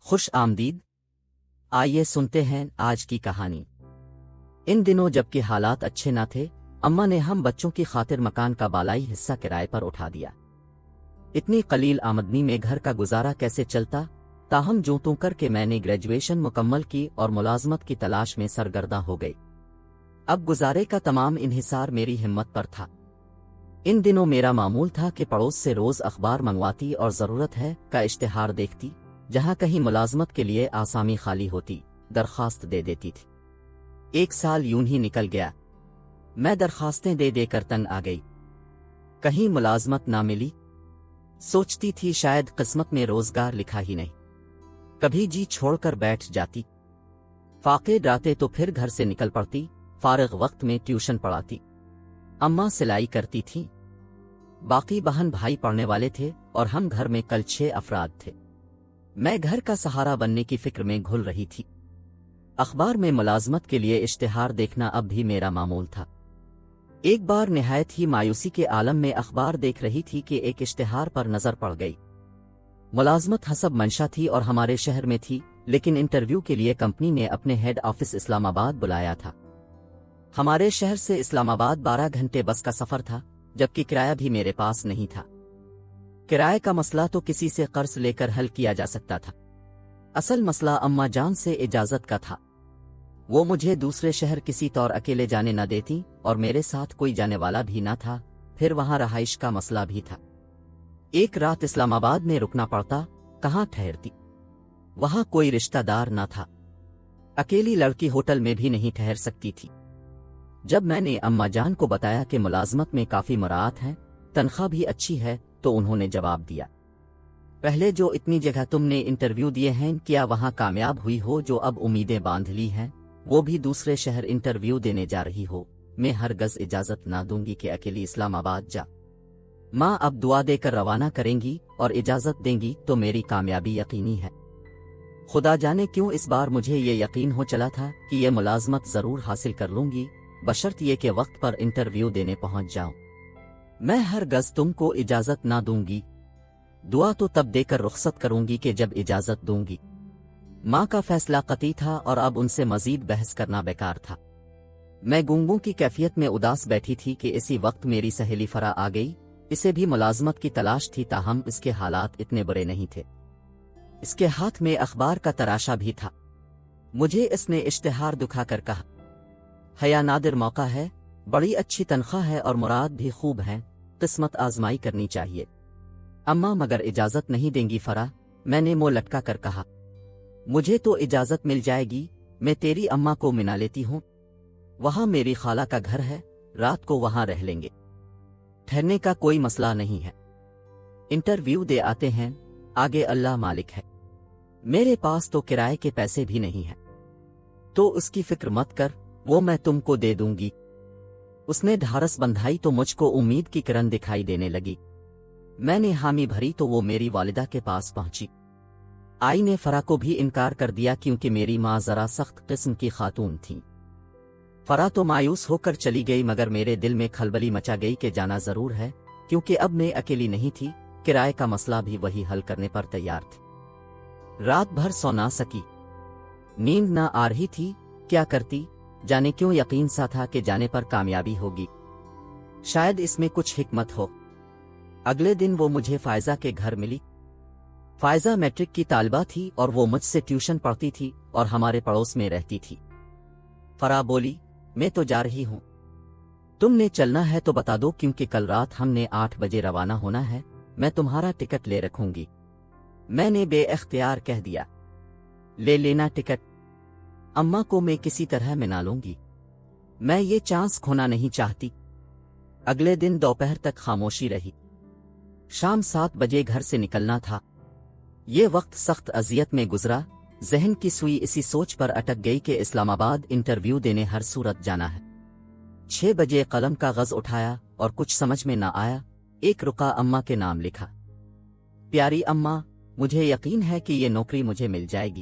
خوش آمدید۔ آئیے سنتے ہیں آج کی کہانی۔ ان دنوں جبکہ حالات اچھے نہ تھے، اماں نے ہم بچوں کی خاطر مکان کا بالائی حصہ کرائے پر اٹھا دیا۔ اتنی قلیل آمدنی میں گھر کا گزارا کیسے چلتا؟ تاہم جوں توں کر کے میں نے گریجویشن مکمل کی اور ملازمت کی تلاش میں سرگرداں ہو گئی۔ اب گزارے کا تمام انحصار میری ہمت پر تھا۔ ان دنوں میرا معمول تھا کہ پڑوس سے روز اخبار منگواتی اور ضرورت ہے کا اشتہار دیکھتی، جہاں کہیں ملازمت کے لیے آسامی خالی ہوتی، درخواست دے دیتی تھی۔ 1 سال یوں ہی نکل گیا۔ میں درخواستیں دے دے کر تنگ آ گئی۔ کہیں ملازمت نہ ملی۔ سوچتی تھی شاید قسمت میں روزگار لکھا ہی نہیں۔ کبھی جی چھوڑ کر بیٹھ جاتی۔ فاقے ڈراتے تو پھر گھر سے نکل پڑتی، فارغ وقت میں ٹیوشن پڑھاتی۔ اماں سلائی کرتی تھیں۔ باقی بہن بھائی پڑھنے والے تھے اور ہم گھر میں کل 6 افراد تھے۔ میں گھر کا سہارا بننے کی فکر میں گھل رہی تھی۔ اخبار میں ملازمت کے لیے اشتہار دیکھنا اب بھی میرا معمول تھا۔ ایک بار نہایت ہی مایوسی کے عالم میں اخبار دیکھ رہی تھی کہ ایک اشتہار پر نظر پڑ گئی۔ ملازمت حسب منشا تھی اور ہمارے شہر میں تھی، لیکن انٹرویو کے لیے کمپنی نے اپنے ہیڈ آفس اسلام آباد بلایا تھا۔ ہمارے شہر سے اسلام آباد 12 گھنٹے بس کا سفر تھا، جبکہ کرایہ بھی میرے پاس نہیں تھا۔ کرائے کا مسئلہ تو کسی سے قرض لے کر حل کیا جا سکتا تھا۔ اصل مسئلہ اماں جان سے اجازت کا تھا۔ وہ مجھے دوسرے شہر کسی طور اکیلے جانے نہ دیتی اور میرے ساتھ کوئی جانے والا بھی نہ تھا، پھر وہاں رہائش کا مسئلہ بھی تھا۔ ایک رات اسلام آباد میں رکنا پڑتا، کہاں ٹھہرتی؟ وہاں کوئی رشتہ دار نہ تھا۔ اکیلی لڑکی ہوٹل میں بھی نہیں ٹھہر سکتی تھی۔ جب میں نے اماں جان کو بتایا کہ ملازمت میں کافی مراعات ہیں، تنخواہ بھی اچھی ہے، تو انہوں نے جواب دیا، پہلے جو اتنی جگہ تم نے انٹرویو دیے ہیں، کیا وہاں کامیاب ہوئی ہو؟ جو اب امیدیں باندھ لی ہیں، وہ بھی دوسرے شہر انٹرویو دینے جا رہی ہو۔ میں ہرگز اجازت نہ دوں گی کہ اکیلی اسلام آباد جا۔ ماں اب دعا دے کر روانہ کریں گی اور اجازت دیں گی تو میری کامیابی یقینی ہے۔ خدا جانے کیوں اس بار مجھے یہ یقین ہو چلا تھا کہ یہ ملازمت ضرور حاصل کر لوں گی، بشرط یہ کہ وقت پر انٹرویو دینے پہنچ جاؤں۔ میں ہرگز تم کو اجازت نہ دوں گی۔ دعا تو تب دے کر رخصت کروں گی کہ جب اجازت دوں گی۔ ماں کا فیصلہ قطعی تھا اور اب ان سے مزید بحث کرنا بیکار تھا۔ میں گونگوں کی کیفیت میں اداس بیٹھی تھی کہ اسی وقت میری سہیلی فرا آ گئی۔ اسے بھی ملازمت کی تلاش تھی، تاہم اس کے حالات اتنے برے نہیں تھے۔ اس کے ہاتھ میں اخبار کا تراشا بھی تھا۔ مجھے اس نے اشتہار دکھا کر کہا، حیا نادر موقع ہے، بڑی اچھی تنخواہ ہے اور مراد بھی خوب ہیں، قسمت آزمائی کرنی چاہیے۔ اماں مگر اجازت نہیں دیں گی فرا؟ میں نے منہ لٹکا کر کہا، مجھے تو اجازت مل جائے گی، میں تیری اماں کو منا لیتی ہوں۔ وہاں میری خالہ کا گھر ہے، رات کو وہاں رہ لیں گے، ٹھہرنے کا کوئی مسئلہ نہیں ہے۔ انٹرویو دے آتے ہیں، آگے اللہ مالک ہے۔ میرے پاس تو کرائے کے پیسے بھی نہیں ہیں۔ تو اس کی فکر مت کر، وہ میں تم کو دے دوں گی۔ اس نے ڈھارس بندھائی تو مجھ کو امید کی کرن دکھائی دینے لگی۔ میں نے حامی بھری تو وہ میری والدہ کے پاس پہنچی۔ آئی نے فرا کو بھی انکار کر دیا کیونکہ میری ماں ذرا سخت قسم کی خاتون تھیں۔ فرا تو مایوس ہو کر چلی گئی، مگر میرے دل میں کھلبلی مچا گئی کہ جانا ضرور ہے، کیونکہ اب میں اکیلی نہیں تھی، کرائے کا مسئلہ بھی وہی حل کرنے پر تیار تھی۔ رات بھر سو نہ سکی، نیند نہ آ رہی تھی، کیا کرتی؟ جانے کیوں یقین سا تھا کہ جانے پر کامیابی ہوگی۔ شاید اس میں کچھ حکمت ہو۔ اگلے دن وہ مجھے فائزہ کے گھر ملی۔ فائزہ میٹرک کی طالبہ تھی اور وہ مجھ سے ٹیوشن پڑھتی تھی اور ہمارے پڑوس میں رہتی تھی۔ فرا بولی، میں تو جا رہی ہوں، تم نے چلنا ہے تو بتا دو، کیونکہ کل رات ہم نے 8 بجے روانہ ہونا ہے، میں تمہارا ٹکٹ لے رکھوں گی۔ میں نے بے اختیار کہہ دیا، لے لینا ٹکٹ، اماں کو میں کسی طرح منا لوں گی، میں یہ چانس کھونا نہیں چاہتی۔ اگلے دن دوپہر تک خاموشی رہی۔ شام 7 بجے گھر سے نکلنا تھا۔ یہ وقت سخت اذیت میں گزرا۔ ذہن کی سوئی اسی سوچ پر اٹک گئی کہ اسلام آباد انٹرویو دینے ہر صورت جانا ہے۔ 6 بجے قلم کاغذ اٹھایا اور کچھ سمجھ میں نہ آیا، ایک رقعہ اماں کے نام لکھا۔ پیاری اماں، مجھے یقین ہے کہ یہ نوکری مجھے مل جائے گی،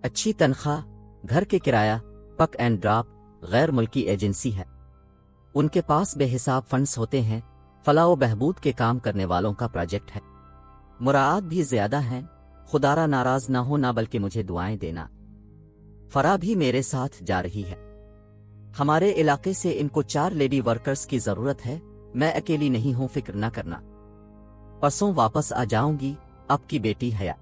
اچھی تنخواہ، گھر کے کرایہ، پک اینڈ ڈراپ، غیر ملکی ایجنسی ہے، ان کے پاس بے حساب فنڈز ہوتے ہیں، فلاح و بہبود کے کام کرنے والوں کا پروجیکٹ ہے، مراعات بھی زیادہ ہیں، خدارا ناراض نہ ہو، نہ بلکہ مجھے دعائیں دینا۔ فرا بھی میرے ساتھ جا رہی ہے، ہمارے علاقے سے ان کو 4 لیڈی ورکرز کی ضرورت ہے، میں اکیلی نہیں ہوں، فکر نہ کرنا، پرسوں واپس آ جاؤں گی، آپ کی بیٹی حیا۔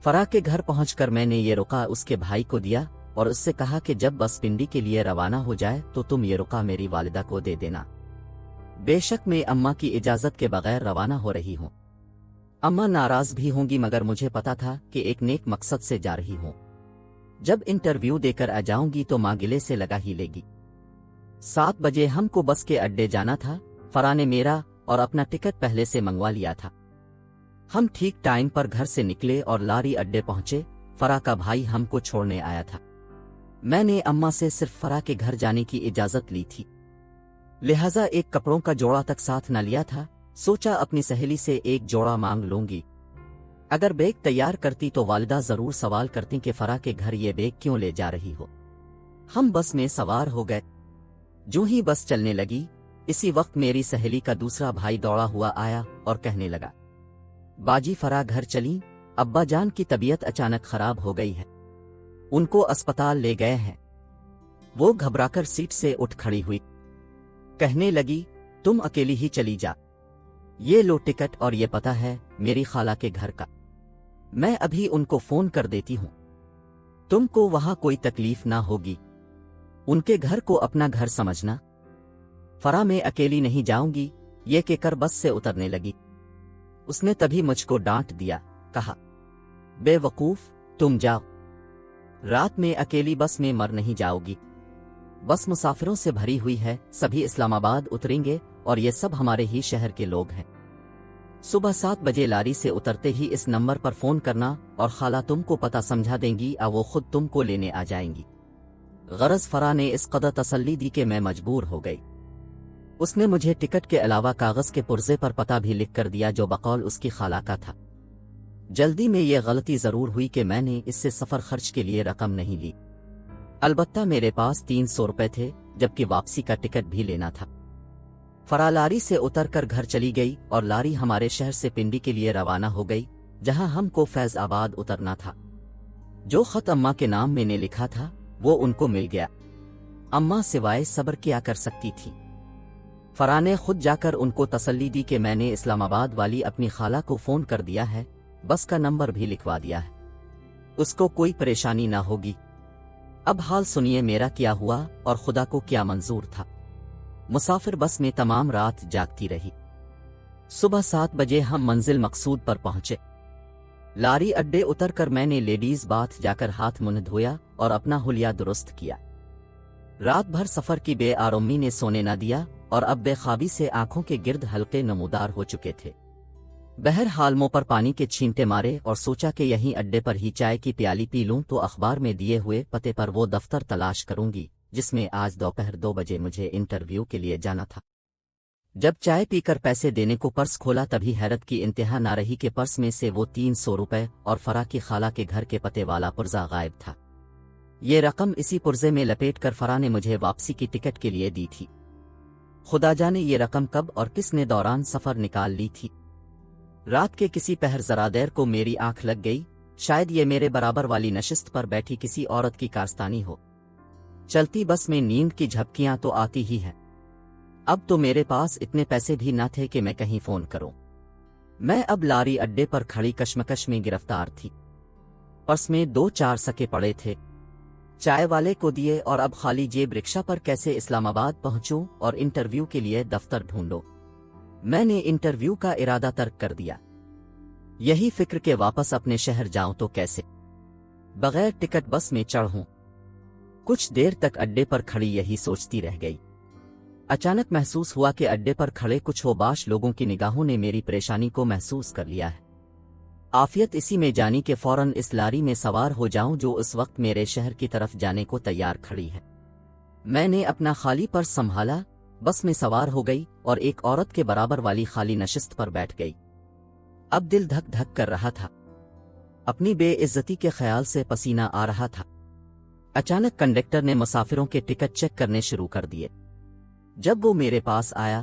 فرا کے گھر پہنچ کر میں نے یہ رقعہ اس کے بھائی کو دیا اور اس سے کہا کہ جب بس پنڈی کے لیے روانہ ہو جائے تو تم یہ رقعہ میری والدہ کو دے دینا۔ بے شک میں اماں کی اجازت کے بغیر روانہ ہو رہی ہوں، اماں ناراض بھی ہوں گی، مگر مجھے پتا تھا کہ ایک نیک مقصد سے جا رہی ہوں، جب انٹرویو دے کر آ جاؤں گی تو ماں گلے سے لگا ہی لے گی۔ 7 بجے ہم کو بس کے اڈے جانا تھا، فرا نے میرا اور اپنا ٹکٹ پہلے سے منگوا لیا تھا۔ ہم ٹھیک ٹائم پر گھر سے نکلے اور لاری اڈے پہنچے، فرا کا بھائی ہم کو چھوڑنے آیا تھا۔ میں نے اماں سے صرف فرا کے گھر جانے کی اجازت لی تھی، لہذا ایک کپڑوں کا جوڑا تک ساتھ نہ لیا تھا، سوچا اپنی سہیلی سے ایک جوڑا مانگ لوں گی، اگر بیگ تیار کرتی تو والدہ ضرور سوال کرتی کہ فرا کے گھر یہ بیگ کیوں لے جا رہی ہو۔ ہم بس میں سوار ہو گئے، جو ہی بس چلنے لگی اسی وقت میری سہیلی کا دوسرا بھائی دوڑا ہوا آیا اور کہنے لگا، باجی فرا گھر چلی، ابا جان کی طبیعت اچانک خراب ہو گئی ہے، ان کو اسپتال لے گئے ہیں۔ وہ گھبرا کر سیٹ سے اٹھ کھڑی ہوئی، کہنے لگی تم اکیلی ہی چلی جا، یہ لو ٹکٹ اور یہ پتہ ہے میری خالہ کے گھر کا، میں ابھی ان کو فون کر دیتی ہوں، تم کو وہاں کوئی تکلیف نہ ہوگی، ان کے گھر کو اپنا گھر سمجھنا۔ فرا میں اکیلی نہیں جاؤں گی یہ کہہ کر بس سے اترنے لگی۔ اس نے تبھی مجھ کو ڈانٹ دیا، کہا بے وقوف تم جاؤ، رات میں اکیلی بس میں مر نہیں جاؤ گی، بس مسافروں سے بھری ہوئی ہے، سبھی اسلام آباد اتریں گے اور یہ سب ہمارے ہی شہر کے لوگ ہیں۔ صبح 7 بجے لاری سے اترتے ہی اس نمبر پر فون کرنا اور خالہ تم کو پتہ سمجھا دیں گی اور وہ خود تم کو لینے آ جائیں گی۔ غرض فرا نے اس قدر تسلی دی کہ میں مجبور ہو گئی۔ اس نے مجھے ٹکٹ کے علاوہ کاغذ کے پرزے پر پتہ بھی لکھ کر دیا جو بقول اس کی خالہ کا تھا۔ جلدی میں یہ غلطی ضرور ہوئی کہ میں نے اس سے سفر خرچ کے لیے رقم نہیں لی، البتہ میرے پاس 300 روپے تھے، جبکہ واپسی کا ٹکٹ بھی لینا تھا۔ فرا لاری سے اتر کر گھر چلی گئی اور لاری ہمارے شہر سے پنڈی کے لیے روانہ ہو گئی، جہاں ہم کو فیض آباد اترنا تھا۔ جو خط اماں کے نام میں نے لکھا تھا وہ ان کو مل گیا، اماں سوائے صبر کیا کر سکتی تھی۔ فرا نے خود جا کر ان کو تسلی دی کہ میں نے اسلام آباد والی اپنی خالہ کو فون کر دیا ہے، بس کا نمبر بھی لکھوا دیا ہے، اس کو کوئی پریشانی نہ ہوگی۔ اب حال سنیے میرا کیا ہوا اور خدا کو کیا منظور تھا۔ مسافر بس میں تمام رات جاگتی رہی۔ صبح 7 بجے ہم منزل مقصود پر پہنچے۔ لاری اڈے اتر کر میں نے لیڈیز باتھ جا کر ہاتھ منہ دھویا اور اپنا حلیہ درست کیا۔ رات بھر سفر کی بے آرامی نے سونے نہ دیا اور اب بے خوابی سے آنکھوں کے گرد حلقے نمودار ہو چکے تھے۔ بہرحال منہ پر پانی کے چھینٹے مارے اور سوچا کہ یہیں اڈے پر ہی چائے کی پیالی پی لوں تو اخبار میں دیے ہوئے پتے پر وہ دفتر تلاش کروں گی جس میں آج دوپہر 2 بجے مجھے انٹرویو کے لیے جانا تھا۔ جب چائے پی کر پیسے دینے کو پرس کھولا تبھی حیرت کی انتہا نہ رہی کہ پرس میں سے وہ 300 روپے اور فرا کی خالہ کے گھر کے پتے والا پرزہ غائب تھا۔ یہ رقم اسی پرزے میں لپیٹ کر فرا نے مجھے واپسی کی ٹکٹ کے لیے دی تھی۔ خدا جانے یہ رقم کب اور کس نے دوران سفر نکال لی تھی۔ رات کے کسی پہر ذرا دیر کو میری آنکھ لگ گئی، شاید یہ میرے برابر والی نشست پر بیٹھی کسی عورت کی کارستانی ہو۔ چلتی بس میں نیند کی جھپکیاں تو آتی ہی ہیں۔ اب تو میرے پاس اتنے پیسے بھی نہ تھے کہ میں کہیں فون کروں۔ میں اب لاری اڈے پر کھڑی کشمکش میں گرفتار تھی۔ پرس میں 2-4 سکے پڑے تھے، چائے والے کو دیے اور اب خالی جیب رکشہ پر کیسے اسلام آباد پہنچوں اور انٹرویو کے لیے دفتر ڈھونڈوں۔ میں نے انٹرویو کا ارادہ ترک کر دیا، یہی فکر کہ واپس اپنے شہر جاؤں تو کیسے، بغیر ٹکٹ بس میں چڑھوں۔ کچھ دیر تک اڈے پر کھڑی یہی سوچتی رہ گئی۔ اچانک محسوس ہوا کہ اڈے پر کھڑے کچھ ہوباش لوگوں کی نگاہوں نے میری پریشانی کو محسوس کر لیا ہے۔ عافیت اسی میں جانی کہ فوراً اس لاری میں سوار ہو جاؤں جو اس وقت میرے شہر کی طرف جانے کو تیار کھڑی ہے۔ میں نے اپنا خالی پرس سنبھالا، بس میں سوار ہو گئی اور ایک عورت کے برابر والی خالی نشست پر بیٹھ گئی۔ اب دل دھک دھک کر رہا تھا، اپنی بے عزتی کے خیال سے پسینہ آ رہا تھا۔ اچانک کنڈکٹر نے مسافروں کے ٹکٹ چیک کرنے شروع کر دیے۔ جب وہ میرے پاس آیا